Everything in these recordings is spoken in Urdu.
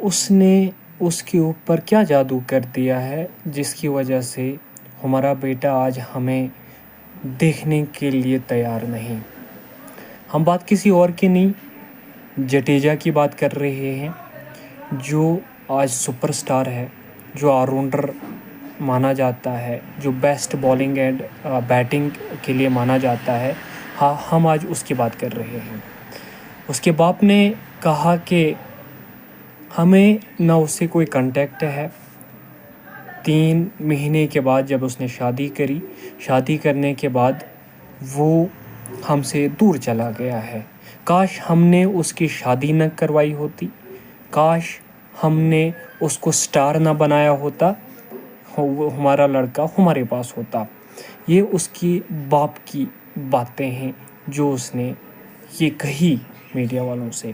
اس نے اس کے اوپر کیا جادو کر دیا ہے جس کی وجہ سے ہمارا بیٹا آج ہمیں دیکھنے کے لیے تیار نہیں۔ ہم بات کسی اور کی نہیں، جڈیجا کی بات کر رہے ہیں، جو آج سپر سٹار ہے، جو آلراؤنڈر مانا جاتا ہے، جو بیسٹ بالنگ اینڈ بیٹنگ کے لیے مانا جاتا ہے۔ ہاں، ہم آج اس کی بات کر رہے ہیں۔ اس کے باپ نے کہا کہ ہمیں نہ اس سے کوئی کانٹیکٹ ہے۔ 3 مہینے کے بعد جب اس نے شادی کری، شادی کرنے کے بعد وہ ہم سے دور چلا گیا ہے۔ کاش ہم نے اس کی شادی نہ کروائی ہوتی، کاش ہم نے اس کو سٹار نہ بنایا ہوتا، ہمارا لڑکا ہمارے پاس ہوتا۔ یہ اس کی باپ کی باتیں ہیں جو اس نے یہ کہی میڈیا والوں سے۔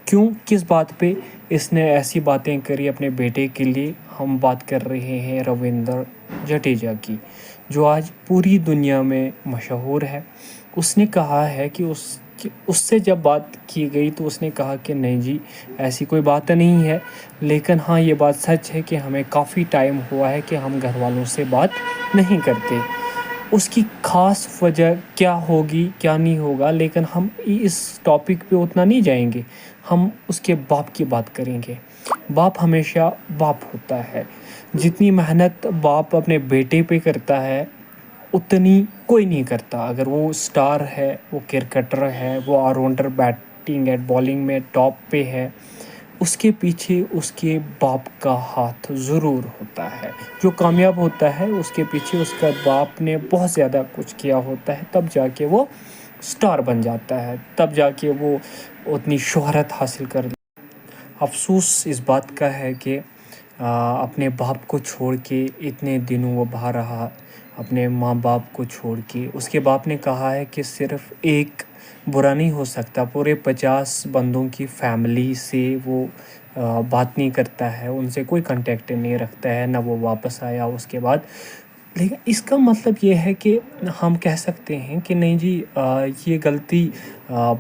کیوں، کس بات پہ اس نے ایسی باتیں کری اپنے بیٹے کے لیے؟ ہم بات کر رہے ہیں رویندر جڈیجا کی، جو آج پوری دنیا میں مشہور ہے۔ اس نے کہا ہے کہ اس سے جب بات کی گئی تو اس نے کہا کہ نہیں جی، ایسی کوئی بات نہیں ہے، لیکن ہاں یہ بات سچ ہے کہ ہمیں کافی ٹائم ہوا ہے کہ ہم گھر والوں سے بات نہیں کرتے۔ اس کی خاص وجہ کیا ہوگی کیا نہیں ہوگا، لیکن ہم اس ٹاپک پہ اتنا نہیں جائیں گے، ہم اس کے باپ کی بات کریں گے۔ باپ ہمیشہ باپ ہوتا ہے۔ جتنی محنت باپ اپنے بیٹے پہ کرتا ہے اتنی کوئی نہیں کرتا۔ اگر وہ سٹار ہے، وہ کرکٹر ہے، وہ آلراؤنڈر بیٹنگ اینڈ بالنگ میں ٹاپ پہ ہے، اس کے پیچھے اس کے باپ کا ہاتھ ضرور ہوتا ہے۔ جو کامیاب ہوتا ہے اس کے پیچھے اس کا باپ نے بہت زیادہ کچھ کیا ہوتا ہے، تب جا کے وہ سٹار بن جاتا ہے، تب جا کے وہ اتنی شہرت حاصل کر۔ افسوس اس بات کا ہے کہ اپنے باپ کو چھوڑ کے اتنے دنوں وہ باہر رہا، اپنے ماں باپ کو چھوڑ کے۔ اس کے باپ نے کہا ہے کہ صرف ایک برا نہیں ہو سکتا، پورے 50 بندوں کی فیملی سے وہ بات نہیں کرتا ہے، ان سے کوئی کانٹیکٹ نہیں رکھتا ہے، نہ وہ واپس آیا اس کے بعد۔ لیکن اس کا مطلب یہ ہے کہ ہم کہہ سکتے ہیں کہ نہیں جی، یہ غلطی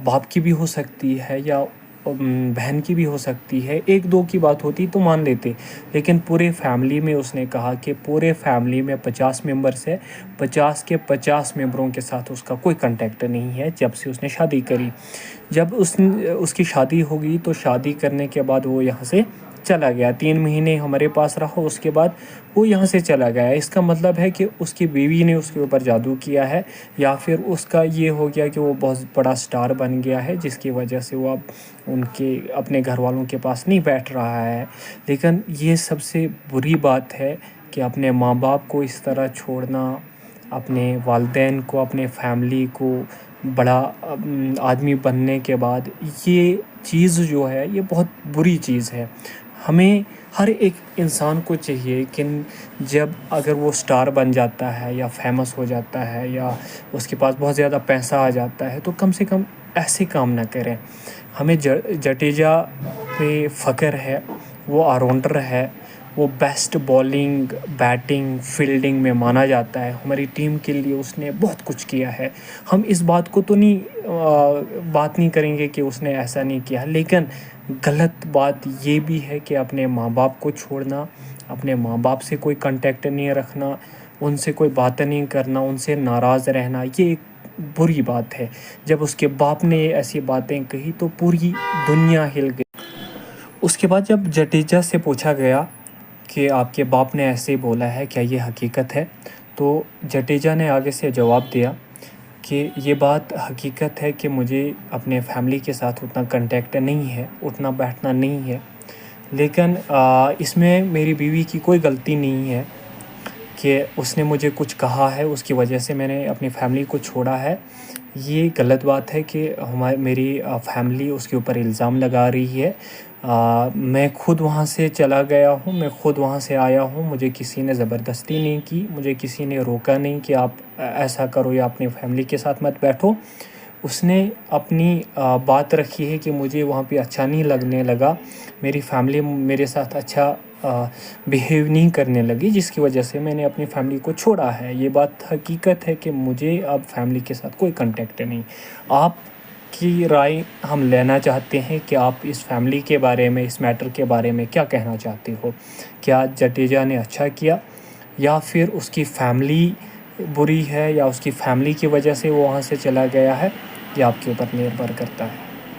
باپ کی بھی ہو سکتی ہے یا بہن کی بھی ہو سکتی ہے، ایک دو کی بات ہوتی تو مان لیتے، لیکن پورے فیملی میں اس نے کہا کہ پورے فیملی میں 50 ممبرس ہے، 50 کے 50 ممبروں کے ساتھ اس کا کوئی کانٹیکٹ نہیں ہے جب سے اس نے شادی کری۔ جب اس کی شادی ہوگی تو شادی کرنے کے بعد وہ یہاں سے چلا گیا، 3 مہینے ہمارے پاس رہا، اس کے بعد وہ یہاں سے چلا گیا۔ اس کا مطلب ہے کہ اس کی بیوی نے اس کے اوپر جادو کیا ہے، یا پھر اس کا یہ ہو گیا کہ وہ بہت بڑا سٹار بن گیا ہے جس کی وجہ سے وہ اب اپنے گھر والوں کے پاس نہیں بیٹھ رہا ہے۔ لیکن یہ سب سے بری بات ہے کہ اپنے ماں باپ کو اس طرح چھوڑنا، اپنے والدین کو، اپنے فیملی کو بڑا آدمی بننے کے بعد، یہ چیز جو ہے یہ بہت بری چیز ہے۔ ہمیں ہر ایک انسان کو چاہیے کہ جب اگر وہ سٹار بن جاتا ہے یا فیمس ہو جاتا ہے یا اس کے پاس بہت زیادہ پیسہ آ جاتا ہے تو کم سے کم ایسے کام نہ کریں۔ ہمیں جڈیجا پہ فخر ہے، وہ آلراؤنڈر ہے، وہ بیسٹ بالنگ بیٹنگ فیلڈنگ میں مانا جاتا ہے، ہماری ٹیم کے لیے اس نے بہت کچھ کیا ہے۔ ہم اس بات کو تو بات نہیں کریں گے کہ اس نے ایسا نہیں کیا، لیکن غلط بات یہ بھی ہے کہ اپنے ماں باپ کو چھوڑنا، اپنے ماں باپ سے کوئی کانٹیکٹ نہیں رکھنا، ان سے کوئی باتیں نہیں کرنا، ان سے ناراض رہنا، یہ ایک بری بات ہے۔ جب اس کے باپ نے ایسی باتیں کہی تو پوری دنیا ہل گئی۔ اس کے بعد جب جڈیجا سے پوچھا گیا کہ آپ کے باپ نے ایسے بولا ہے، کیا یہ حقیقت ہے؟ تو جڈیجا نے آگے سے جواب دیا کہ یہ بات حقیقت ہے کہ مجھے اپنے فیملی کے ساتھ اتنا کانٹیکٹ نہیں ہے، اٹھنا بیٹھنا نہیں ہے، لیکن اس میں میری بیوی کی کوئی غلطی نہیں ہے کہ اس نے مجھے کچھ کہا ہے، اس کی وجہ سے میں نے اپنی فیملی کو چھوڑا ہے۔ یہ غلط بات ہے کہ میری فیملی اس کے اوپر الزام لگا رہی ہے۔ میں خود وہاں سے چلا گیا ہوں، میں خود وہاں سے آیا ہوں، مجھے کسی نے زبردستی نہیں کی، مجھے کسی نے روکا نہیں کہ آپ ایسا کرو یا اپنی فیملی کے ساتھ مت بیٹھو۔ اس نے اپنی بات رکھی ہے کہ مجھے وہاں پہ اچھا نہیں لگنے لگا، میری فیملی میرے ساتھ اچھا بیہیو نہیں کرنے لگی، جس کی وجہ سے میں نے اپنی فیملی کو چھوڑا ہے۔ یہ بات حقیقت ہے کہ مجھے اب فیملی کے ساتھ کوئی کانٹیکٹ نہیں۔ آپ کی رائے ہم لینا چاہتے ہیں کہ آپ اس فیملی کے بارے میں، اس میٹر کے بارے میں کیا کہنا چاہتے ہو. کیا جڈیجا نے اچھا کیا یا پھر اس کی فیملی بری ہے یا اس کی فیملی کی وجہ سے وہ وہاں سے چلا گیا ہے؟ یہ آپ کے اوپر نربھر کرتا ہے.